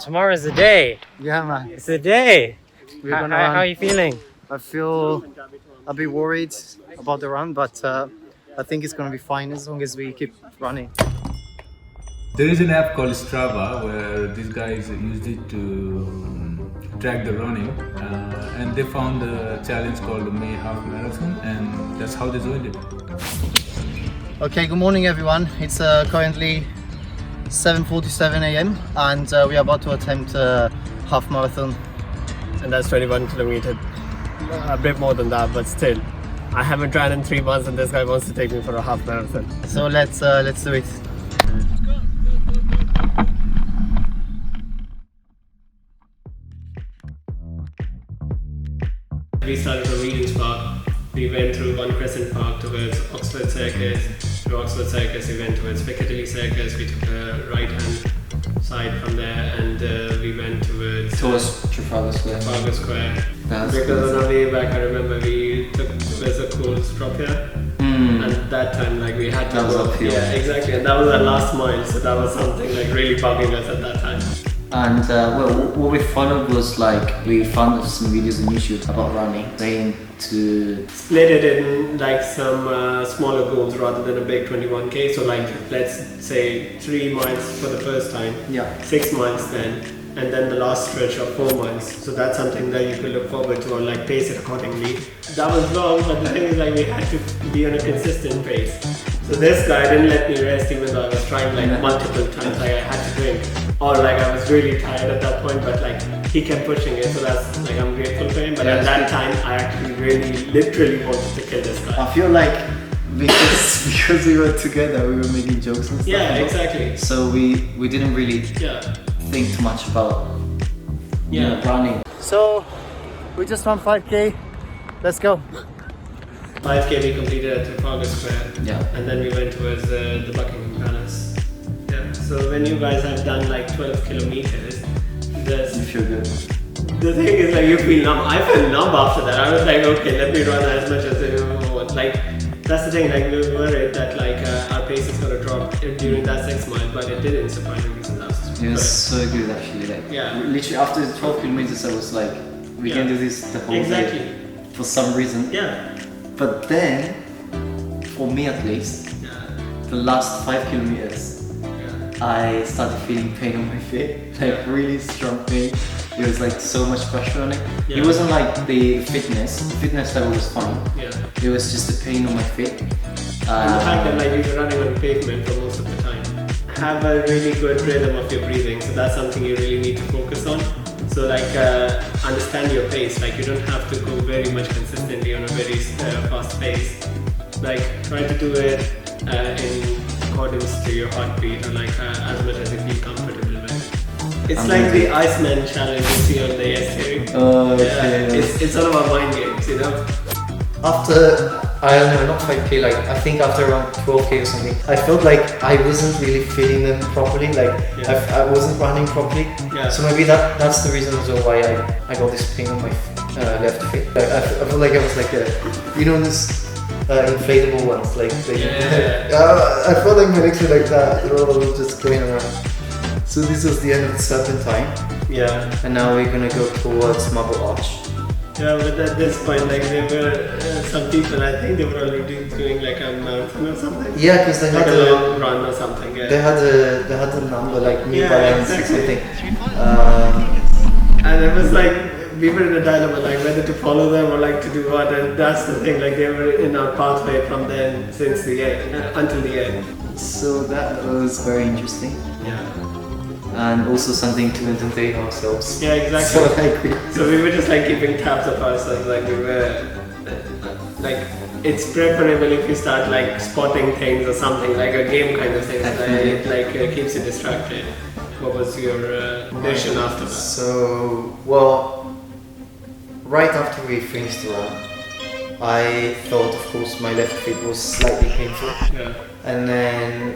Tomorrow's the day. Yeah, man. It's the day. We're How, gonna how, run. how are you feeling? I feel a bit worried about the run, but I think it's gonna be fine as long as we keep running. There is an app called Strava where these guys used it to track the running, and they found a challenge called the May Half Marathon, and that's how they joined it. Okay, good morning everyone. It's currently 7:47 a.m. and we are about to attempt a half marathon. And that's 21 kilometers. A bit more than that, but still. I haven't ran in 3 months and this guy wants to take me for a half marathon. So let's do it. We started from Regent's Park. We went through One Crescent Park towards Oxford Circus. Through Oxford Circus, we went towards Piccadilly Circus. We took a right-hand side from there, and we went towards Trafalgar Square. Trafalgar Square. That's Because on our way back, I remember we took there's a cool stop here, and that time like we had to That was go. uphill. Yeah, exactly, and that was our last mile, so that was something like really bugging us at that time. And what we found was like we found some videos on YouTube about running, trying to Split it in like some smaller goals rather than a big 21k. So like let's say 3 miles for the first time, 6 miles then, and then the last stretch of 4 miles. So that's something that you could look forward to or like pace it accordingly. That was long, but the thing is like we had to be on a consistent pace. So this guy didn't let me rest even though I was trying like multiple times. Like I had to drink, or like I was really tired at that point, but like he kept pushing it. So that's like I'm grateful for him. But at that time, I actually really literally wanted to kill this guy. I feel like because we were together, we were making jokes and stuff. Yeah, exactly. So we didn't really Yeah. think too much about you know, running. So we just ran 5k. Let's go. 5k we completed at Trafalgar Square. Yeah. And then we went towards the Buckingham Palace. Yeah. So when you guys have done like 12 kilometers, You there's feel good. the thing is like you feel numb. I felt numb after that. I was like, okay, let me run as much as I want. Like that's the thing. Like we were worried that like our pace is gonna drop during that 6 mile, but it didn't surprisingly. So that's It was so good actually. Like Yeah. literally after the 12 kilometers, I was like, we can do this the whole exactly. day for some reason. Yeah. But then, for me at least, Yeah. the last 5 kilometers. Yeah. I started feeling pain on my feet, like really strong pain. There was like so much pressure on it. Yeah. It wasn't like the fitness level was fine. Yeah. It was just the pain on my feet. And the fact that like you're running on pavement for most of the time. Have a really good rhythm of your breathing, so that's something you really need to focus on. So like understand your pace, like you don't have to go very much consistently on a very fast pace. Like try to do it in accordance to your heartbeat or like as much as you feel comfortable with. It's like the Iceman challenge you see on the Yes Theory. It's all about mind games, you know? After, I don't know, not 5k, like I think after around 12k or something, I felt like I wasn't really feeling them properly, like I wasn't running properly. Yeah. So maybe that's the reason as well why I got this pain on my left foot. Like, I felt like I was like you know this inflatable ones, like I felt like my legs were like that, they're all just going around. So this was the end of the Serpentine, Yeah. and now we're gonna go towards Marble Arch. Yeah, but at this point, like there were some people, I think they were already doing like a marathon or something. Yeah, because they Like had a long run or something. Yeah. They had a number like New Yeah, Balance exactly. or something. And it was like we were in a dilemma, like whether to follow them or like to do what. And that's the thing, like they were in our pathway from then since the end until the end. So that was very interesting. Yeah. And also something to entertain ourselves. Yeah, exactly. So like So we were just like keeping tabs of ourselves, like we were like it's preferable if you start like spotting things or something like a game kind of thing. So it like keeps you distracted. What was your decision after that? So, well, right after we finished the run, I thought, of course, my left foot was slightly painful, Yeah. and then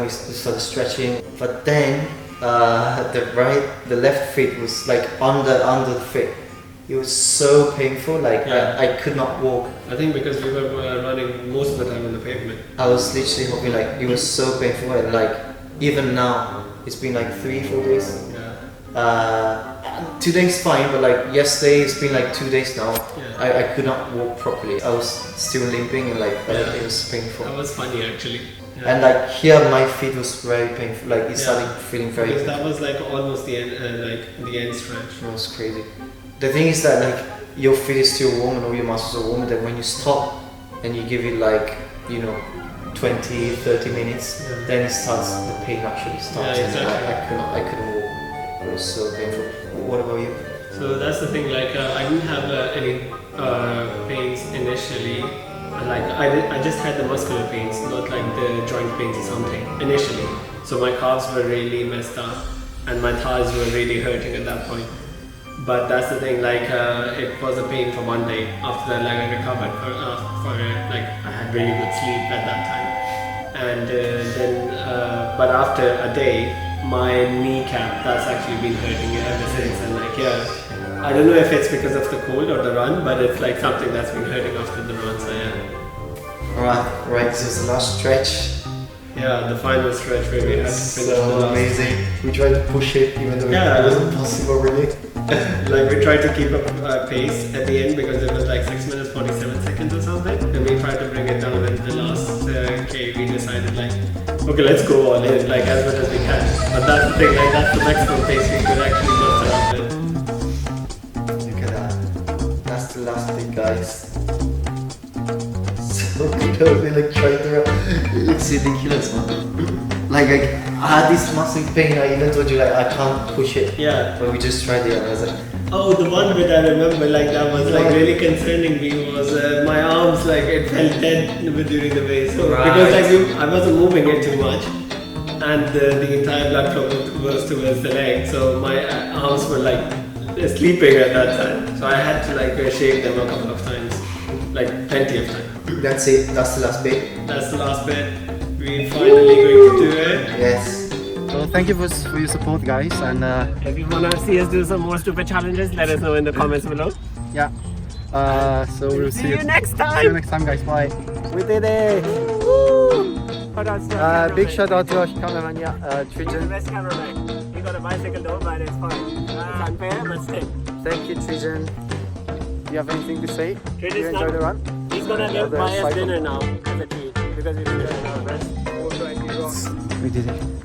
we started stretching. But then the left foot was like under the foot. It was so painful, like I could not walk. I think because we were running most of the time on the pavement. I was literally hoping, like, it was so painful, and like even now it's been like 3-4 days. Yeah. Today's fine, but like yesterday, it's been like 2 days now. Yeah. I could not walk properly. I was still limping and like Yeah. it was painful. That was funny actually. Yeah. And like here, my feet was very painful. Like it Yeah. started feeling very. Because painful. that was like almost the end, like the end stretch. It was crazy. The thing is that like your feet is still warm and all your muscles are warm, and then when you stop and you give it like 20, 30 minutes, Yeah. then it starts. The pain actually starts. Yeah, And exactly. I couldn't walk. It was so painful. What about you? So that's the thing. Like I didn't have any pains initially. Like I just had the muscular pains, not like the joint pains or something initially. So my calves were really messed up, and my thighs were really hurting at that point. But that's the thing. Like it was a pain for 1 day. After that, like I recovered for like I had really good sleep at that time, and then but after a day, my kneecap that's actually been hurting ever since. And like I don't know if it's because of the cold or the run, but it's like something that's been hurting after the run. So Right. This is the last stretch. yeah, the final stretch where we had to finish the So last. amazing. We tried to push it, even though Yeah. it wasn't possible really. Like we tried to keep up pace at the end because it was like 6 minutes 47 seconds or something, and we tried to bring it down. And the last K, we decided like, okay, let's go all in, like as much as we can. But that's the thing, like that's the maximum pace we could actually muster up with. Look at that. That's the last thing, guys. So good. We like tried to. It looks ridiculous, man. Like I had this massive pain. I even told you like I can't push it. Yeah. But we just tried it, and I was like, Oh, the one bit I remember, like that was like really concerning me was my arms, like it felt dead during the way. So because like I wasn't moving it too much, and the entire blood flow was towards the leg, so my arms were like sleeping at that time. So I had to like shake them a couple of times, like plenty of time. that's it. That's the last bit. That's the last bit. We finally going to do it. Yes. So thank you for your support, guys, and If you wanna see us do some more stupid challenges, let us know in the comments below. yeah. So we'll See you next See you time. next time, guys. Bye. We did it. Big shout out to our cameraman, The Trijan. best cameraman. He got a bicycle though, but it's fine. It's unfair, but still. Thank you, Trijan. Do you have anything to say? Trijan's Do you enjoy not- the run? He's gonna Yeah, live the by us cycle. dinner now as a treat because we didn't have our rest. We did it.